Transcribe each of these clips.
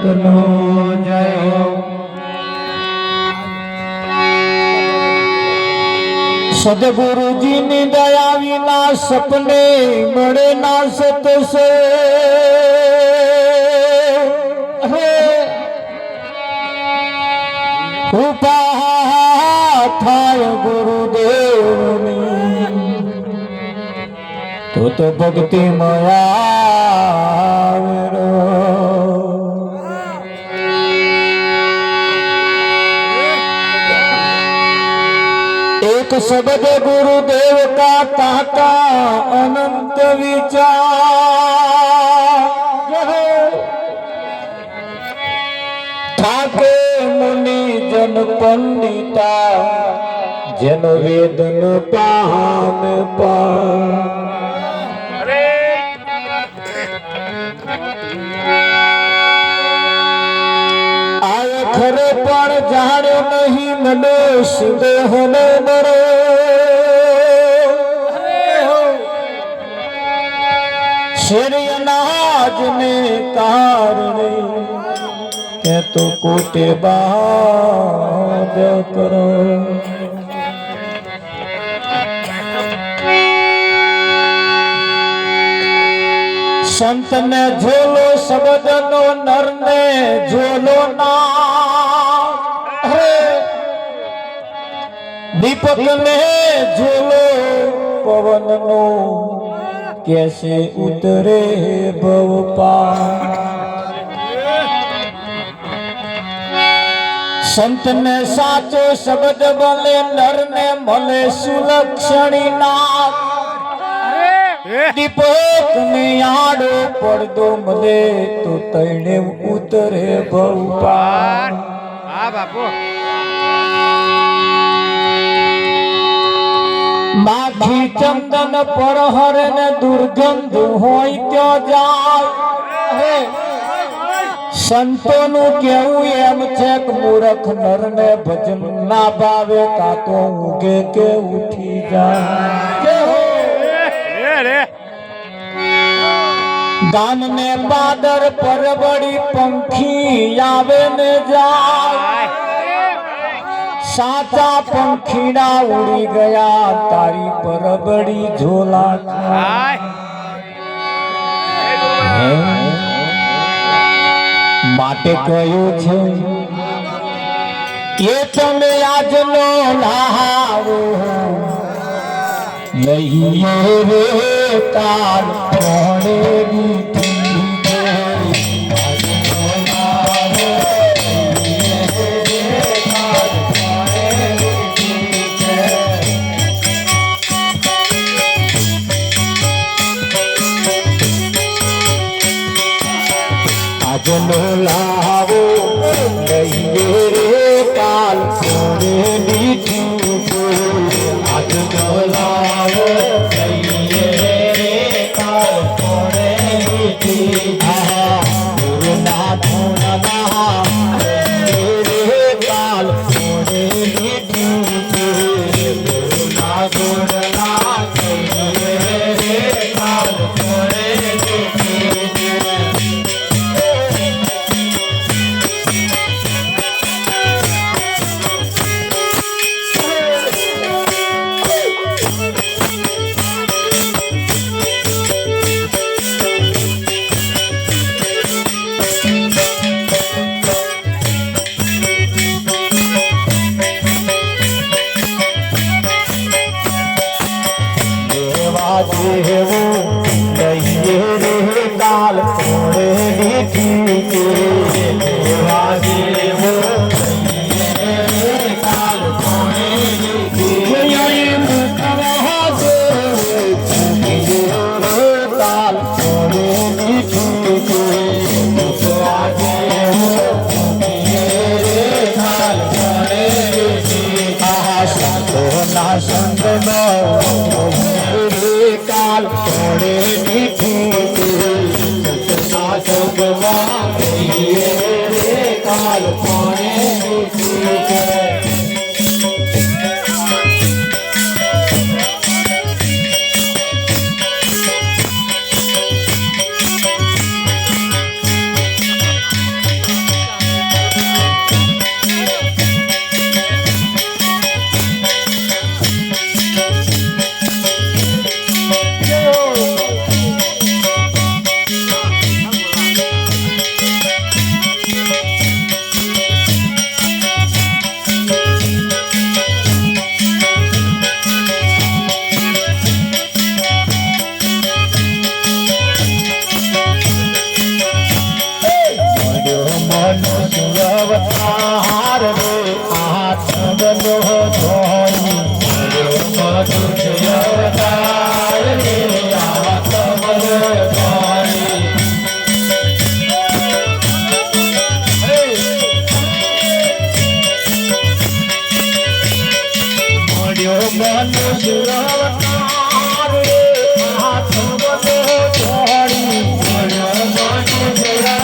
જગતનો જય હો। સદગુરુજીની દયા વિના સપને મળે ના સતસે કૃપા થાય ગુરુદેવની તો ભક્તિ મળ્યા। एक शब्द गुरुदेव का ताका अनंत विचार ठाके मुनि जन पंडिता जन वेदन पान आय खरे पण जाण्यो नहीं मनुष्य देहने मरो शरीर अनाज ने कारणे के तो कोटे बाद करो। संत ने झोलो शब्द नो नर ने झोलो ना दीपक ने झोलो पवन नो कैसे उतरे भव पार। संत ने साचो शब्द बोले नर ने मले सुलक्षणी नाथ दीपक ने आड़ो પડદો મળે તો તૈણે ઉતરે ભવ પાર। હા બાપુ માખી ચંદન પર હરે ને દુર્ગંધ હોય ત્યો જાય સંતોનું કેવું એમ છે કે મૂર્ખ નરને ભજન ના ભાવે કા તો ઊંઘે કે ઉઠી જાય। ગામ ને પાદર પર બડી પંખી આવે ને જાય સાચા પંખીડા ઉડી ગયા તારી પર બડી ઝોલા માટે કહ્યું છે કે તમે આજનો લાવો લઈએ રે કાલ પડેલી આજનો લાવો લઈએ રે કાલ પડેલી આજનો લાવો લઈએ રે કાલ પડેલી ગુરુના ધૂનમાં રે કાલ પડેલી ગુરુના ગુણના રે કાલ પડેલી काल थोड़े काल મનુષ્ય અવતાર રે આત્મનો ધોરી મનુષ્ય અવતાર રે આત્મનો ધોરી મળ્યો મનુષ્ય અવતાર રે આત્મનો ધોરી મળ્યો મનુષ્ય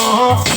Oh,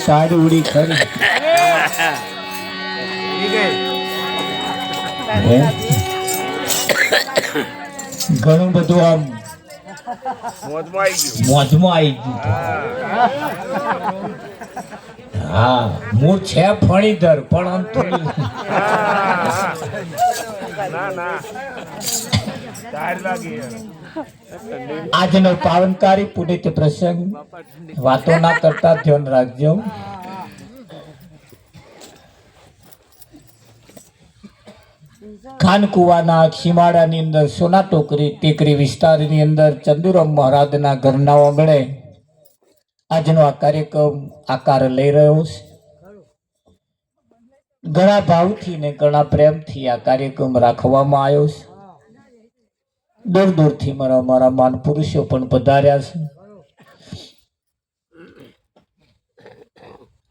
તારી ઉડી ખરી હે? ઘણું બધું આમ મોજમાં આવી ગયું. હા હું છે ફણીધર પણ આમ થોડી આજનો પાવનકારી પુનિત પ્રસંગ વાતો ના કરતા ધ્યાન રાખજો. ખાનકુવાના ખીમાડાની અંદર સોના ટેકરી વિસ્તારની અંદર ચંદુરામ મહારાજના ઘરના આંગણે આજનો આ કાર્યક્રમ આકાર લઈ રહ્યો છે. ઘણા ભાવથી ને ઘણા પ્રેમથી આ કાર્યક્રમ રાખવામાં આવ્યો છે. દૂર દૂરથી મારા માન પુરુષો પણ પધાર્યા છે.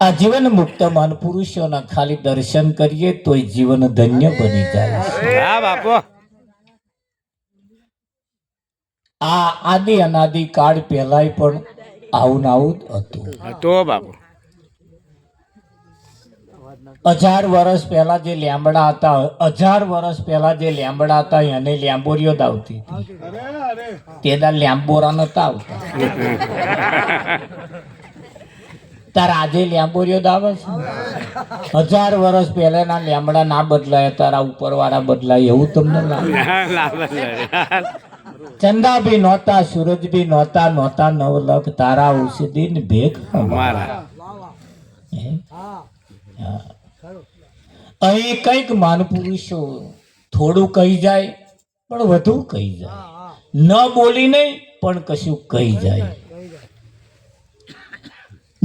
આ જીવન મુક્ત માન પુરુષોના ખાલી દર્શન કરીએ તો જીવન ધન્ય બની જાય છે. આ આદિ અનાદિ કાળ પહેલાય પણ આવું હતું. 1000 વર્ષ પહેલા જે લેમડા હતા 1000 વર્ષ પહેલા જે લેમડા હતા એને લેમ્બોરીઓ જ આવતી હતી. તેના લેમ્બોરા નતા આવતા. તાર આજે લેમ્બોરીઓ જ આવે છે. 1000 વર્ષ પહેલાના લેમડા ના બદલાય તારા ઉપરવાળા બદલાય એવું તમને લાગે? ચંદા ભી નહોતા, સૂરજ ભી નહોતા, 9 લાખ તારા ઉસદીન ભેગ અમારા. અહીં કઈક માન પુરુષો થોડું કહી જાય પણ વધુ કહી જાય, ન બોલી નહીં પણ કશું કહી જાય.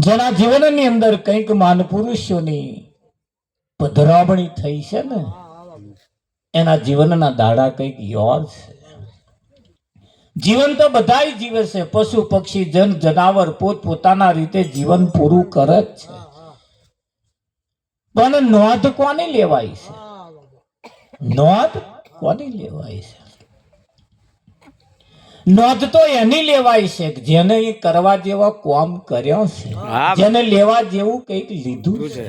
જેના જીવનની અંદર કઈક માન પુરુષોની પધરામણી થઈ છે ને એના જીવનના દાડા કઈક યાદ છે. જીવન તો બધાય જીવે છે. પશુ પક્ષી જન જનાવર પોતપોતાના રીતે જીવન પૂરું કરે જ છે. પણ નોંધ કોની લેવાય છે? નોંધ કોની લેવાય છે? નોંધ તો એની લેવાય છે જેને એ કરવા જેવા કામ કર્યા છે, જેને લેવા જેવું કઈક લીધું છે,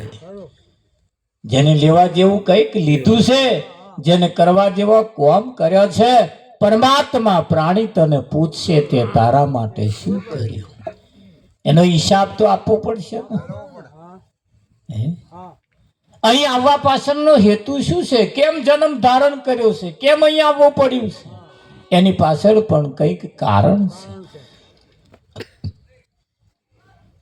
જેને લેવા જેવું કઈક લીધું છે, જેને કરવા જેવા કામ કર્યા છે. પરમાત્મા પ્રાણી તને પૂછશે તે તારા માટે શું કર્યું એનો હિસાબ તો આપવો પડશે ને. અહીં આવવા પાછળનો હેતુ શું છે? કેમ જન્મ ધારણ કર્યો છે? કેમ અહીં આવવું પડ્યું છે? એની પાછળ પણ કંઈક કારણ છે.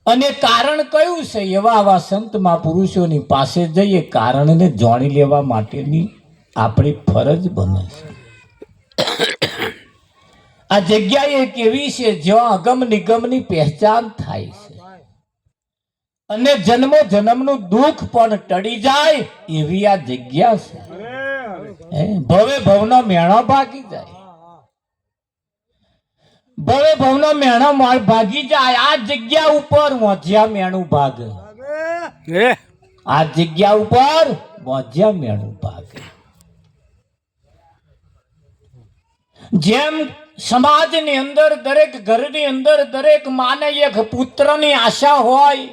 અને કારણ કયું છે? એવા આવા સંત મહાપુરુષોની પાસે જઈએ કારણને જાણી લેવા માટેની આપણી ફરજ બને છે. આ જગ્યા એક એવી છે જ્યાં અગમ નિગમની પહેચાન થાય છે અને જન્મો જન્મનું દુઃખ પણ ટળી જાય એવી આ જગ્યા છે. ભવે ભવનો મેણો ભાગી જાય, ભવે ભવનો મેણો ભાગી જાય. આ જગ્યા ઉપર મોજ્યા મેણું ભાગે, આ જગ્યા ઉપર મોજ્યા મેણું ભાગે. જેમ સમાજની અંદર દરેક ઘરની અંદર દરેક માને એક પુત્રની આશા હોય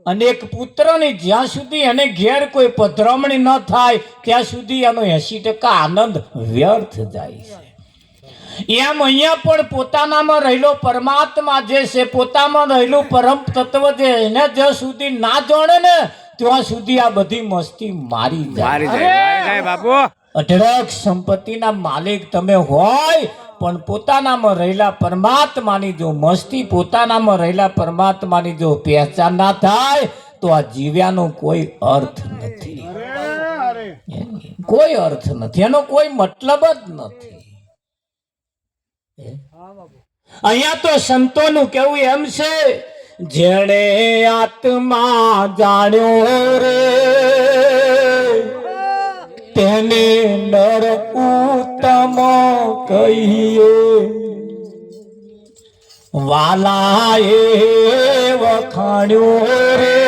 અને એક પુત્રની જ્યાં સુધી એને ઘેર કોઈ પધરામણી ન થાય ત્યાં સુધી એનો 80% આનંદ વ્યર્થ જાય છે. એમ અહીંયા પણ પોતાનામાં રહેલો પરમાત્મા જે છે, પોતામાં રહેલું પરમ તત્વ જે એને જ્યાં સુધી ના જાણે ને ત્યાં સુધી આ બધી મસ્તી મારી જાય. બાપુ અઢળક સંપત્તિના માલિક તમે હોય પણ પોતાનામાં રહેલા પરમાત્માની જો મસ્તી, પોતાનામાં રહેલા પરમાત્માની જો પહેચાન ના થાય તો આ જીવ્યાનો કોઈ અર્થ નથી. કોઈ અર્થ નથી, એનો કોઈ મતલબ જ નથી. અહીંયા તો સંતોનું કેવું એમ છે, જેણે આત્મા જાણ્યો રે તેને નર ઉત્તમ કહીએ, વાલાએ વખાણ્યો રે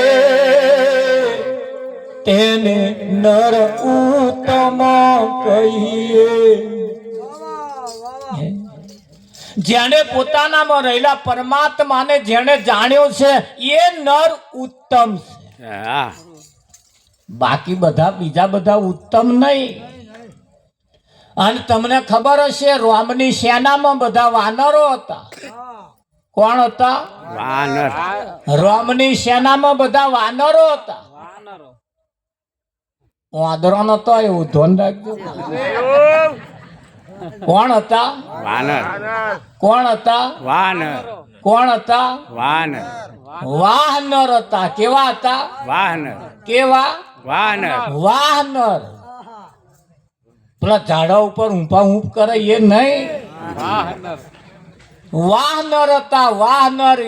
તેને નર ઉત્તમ કહીએ. જેણે પોતાનામાં રહેલા પરમાત્માને જેણે જાણ્યો છે એ નર ઉત્તમ છે. હા બાકી બધા બીજા બધા ઉત્તમ નહીં. અને તમને ખબર હશે રોમની સેનામાં બધા વાનરો હતા. કોણ હતા? વાનર. રોમની સેનામાં બધા વાનરો હતા. વાંદરો નતો, એવું ધોન રાખજો. કોણ હતા? વાનર. કોણ હતા? વાનર. કોણ હતા? વાનર. વાહનર હતા. કેવા હતા? વાનર. કેવા? વાનર. વાહનર. પેલા ઝાડા ઉપર ઊંપા ઊંપ કરે એ નહીં. વાહનર હતા. વાહનર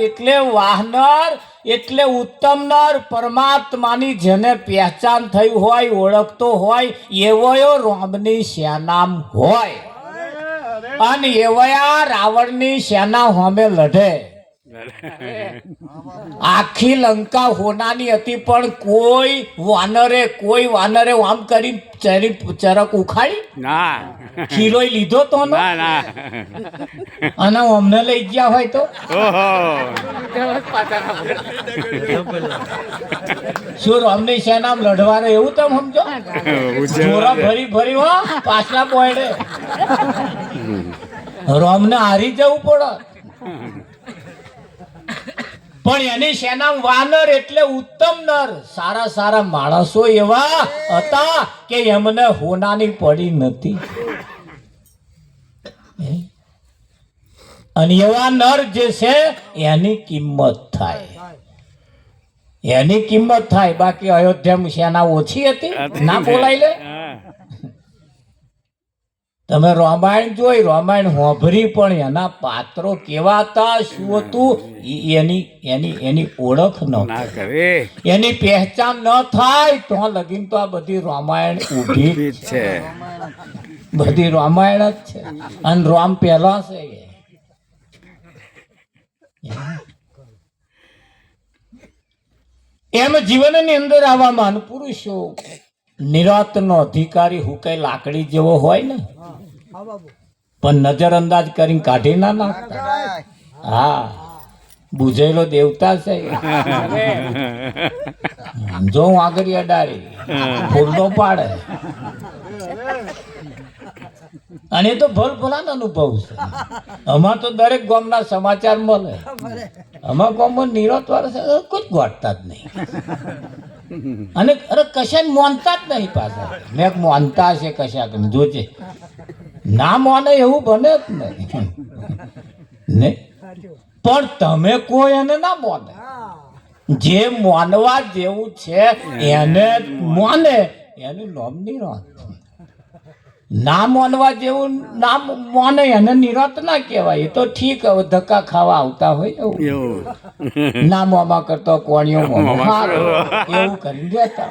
એટલે ઉત્તમ નર, પરમાત્માની જેને પહેચાન થઈ હોય, ઓળખતો હોય એવો રોમની સેનામ હોય. અને એવયા રાવણની સેના સામે લડે. આખી લંકા હોનાની હતી, પણ કોઈ વાનરે આમ કરી ચરક ઉખાડી ના ખીલોય લીધો તો ન. ના ના. અને અમને લઈ ગયા હોય તો ઓહો. શું રોમની સેનામાં લડવાને એવું તમે સમજો? જોરા ભરી ભરી હો પાછલા પોઈડે રોમને હારી જવું પડે. પણ એની સેનામાં વાનર એટલે ઉત્તમ નર, સારા સારા માણસો એવા હતા કે એમને હોનાની પડી નથી. અને એવા નર જે છે એની કિંમત થાય, એની કિંમત થાય. બાકી અયોધ્યામાં સેના ઓછી હતી, ના બોલાય લે. તમે રામાયણ જોઈ, રામાયણ હોભરી, પણ એના પાત્રો કેવા હતા, શું હતું એની ઓળખ ન ના થાય, કરે. એની પહેચાન ન થાય તો લગીન તો આ બધી રામાયણ ઊભી જ છે. બધી રામાયણ જ છે. અને રામ પહેલા છે. એમ જીવનની અંદર આવા મહાન પુરુષો નિરાતનો અધિકારી હું કઈ લાકડી જેવો હોય ને, પણ નજર અંદાજ કરીને કાઢી ના નાખતા. હા, બુઝેલો દેવતા છે. જો હું આગળ અડાડી ફૂલનો પાડે. અને એ તો ભલ ભલાનો અનુભવ છે. આમાં તો દરેક ગામના સમાચાર મળે. આમાં ગામમાં નિરોત વાળા કોઈ ગોઠતા જ નહીં. અને અરે કશા માનતા જ નહીં પાછા. મેં માનતા છે કશાક જોજે, ના માને એવું બને જ નહીં ને. પણ તમે કોઈ એને ના માને. જે માનવા જેવું છે એને માને, એનું નામ નિરાત. ના માનવા જેવું ના માને એને નિરાત ના કહેવાય. એ તો ઠીક, હવે ધક્કા ખાવા આવતા હોય એવું. ના મોમાં કરતો કોણીઓ એવું કરી દેતા.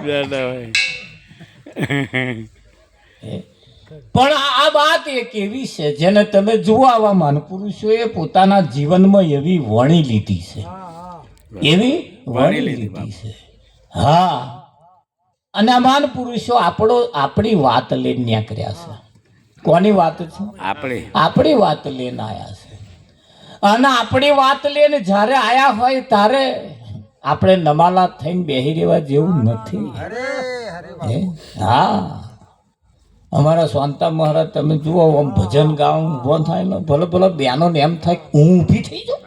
પણ આ વાત એક એવી છે જેને તમે જુઓ, આવા મહાન પુરુષોએ પોતાના જીવનમાં એવી વણી લીધી છે, એવી વણી લીધી છે. હા, અને આ મહાન પુરુષો આપણી વાત લઈને નીકળ્યા છે. કોની વાત છે? આપણી વાત લઈને આયા છે. અને આપણી વાત લઈને જ્યારે આયા હોય ત્યારે આપણે નમાલા થઈને બેહી રહેવા જેવું નથી. હા, અમારા શાંતા મહારાજ તમે જુઓ, આમ ભજન ગાવું ઉભો થાય ને, ભલે ભલે બેનો ને એમ થાય હું ઊભી થઈ જાઉં,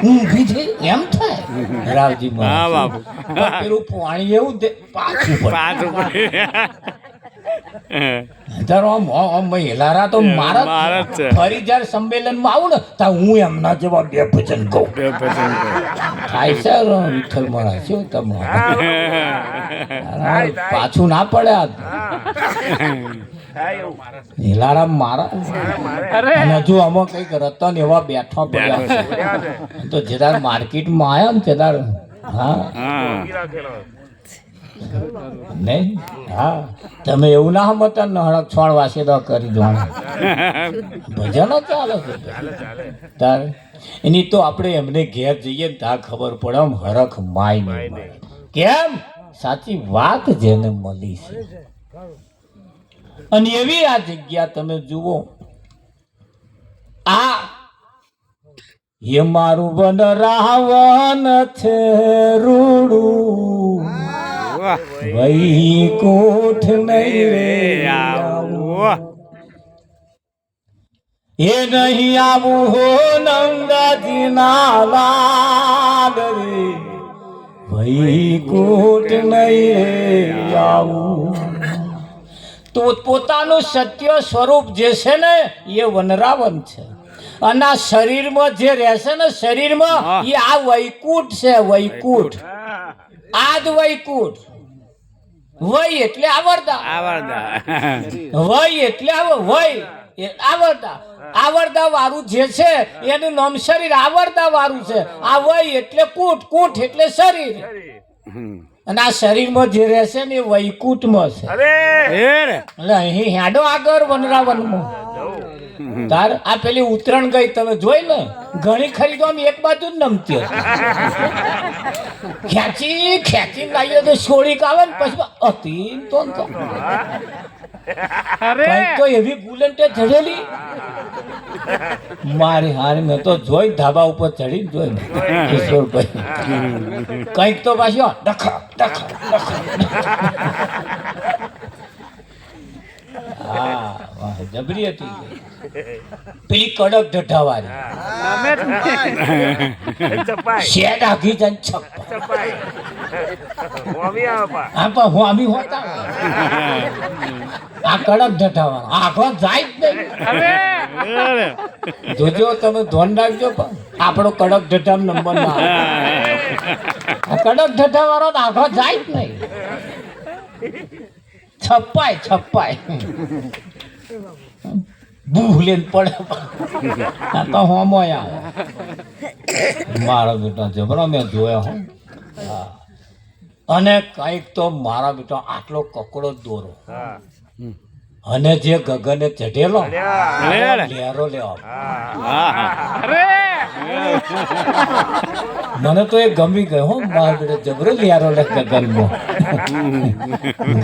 હું ઊભી થઈ એમ થાય. રાવજી મહારાજ પેલું પાણી એવું પાછું હેલારા તો મારા ફરી જયારે સંમેલનમાં આવું ને તો હું એમના જેવા બે ભજન કહું. થાય છે વિઠ્ઠલ મહારાજ, શું તમારે પાછું ના પડે. હેલારા મારા અને હજુ આમાં કઈક રતન એવા બેઠા પડ્યા છે. તો જેદાર માર્કેટમાં આવ્યા ને તેદાર હા નહીં. હા, તમે એવું ના સમજતા ને હળક છોડ વાસે તો કરી દો ભજનો ચાલે છે તારે. એની તો આપણે એમને ઘેર જઈએ ને ત્યાં ખબર પડે આમ હરખ માય નહીં. કેમ? સાચી વાત જેને મળી છે. અને એવી આ જગ્યા તમે જુઓ, આ એ મારું વન રાવણ છે રૂડું વૈકુંઠ નહીં રે આવું. એ નહીં આવું હો નંદાજી ના લાલ રે વૈકુંઠ નહીં રે આવું. તો પોતાનું સત્ય સ્વરૂપ જે છે ને એ વનરાવન છે અને આ શરીરમાં જે રહેશે ને શરીરમાં એ આ વૈકુંઠ છે. વૈકુંઠ આ જ વૈકુંઠ. વય એટલે આવરદા. વય એટલે આવરદા વાળું જે છે એનું નામ શરીર આવરદા વાળું છે. આ વય એટલે કૂટ, કૂટ એટલે શરીર. અને આ શરીરમાં જે રહેશે ને એ વૈકુંઠમાં છે. એટલે અહીં હેડો આગળ વનરાવનમાં. તાર આ પેલી ઉત્તરાયણ ગઈ તમે જોઈ ને ઘણી ખરી તો આમ એક બાજુ જ નમતી ખેંચી ખેંચી લાવીએ તો છોડીક આવે ને પછી હતી તો એવી બુલેટે ચડેલી મારી હારી મેં તો જોઈ ધાબા ઉપર ચડી જોઈ કિશોરભાઈ કઈક તો પાછું ડખા ડખા હા જબરી હતી પેલી કડક ઢઢાવાળી શેડ આખી જન છપ્પા હા પણ હું આમી હોતા આ કડક ઢઢાવાળો આખો જાય જ નહીં. જોજો તમે ધોન રાખજો પણ આપણો કડક ઢઢા નંબર ના આ કડક ઢઢાવાળો આખો જાય જ નહીં. છપ્પાય છપ્પાય ભૂલેન પડે તો હોમોય આવે. મારો બેટો જબરો મેં જોયો હો. અને કઈક તો મારા બેટો આટલો કકડો દોરો અને જે ગગને ચઢેલો લેરો લેવા મને તો એ ગમી ગયો હો. મારા બેટો જબરો લેરો લે ગગનમાં.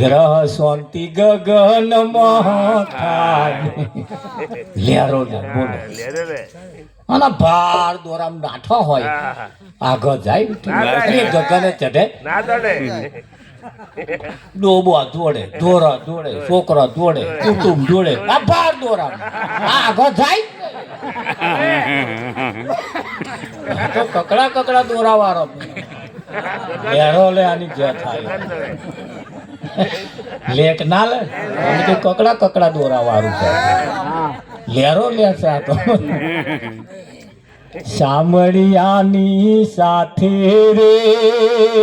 ગ્રહ શાંતિ ગગનમાં થાય લેરો લે બોલો. અને ભાર દોરામ નાઠો હોય આગળ જાય ગગને ચઢે ડોબો દોડે દોરા દોડે છોકરા દોડે કુટુંબ દોડે આ ભાર દોરામ આગળ જાય તો કકડા કકડા દોરા વાળો લેરો લે આની જે થાય લેટ ના લે તો કકડા કકડા દોરા વાળું છે. લેરો લે છે આ તો સામળિયાની સાથે રે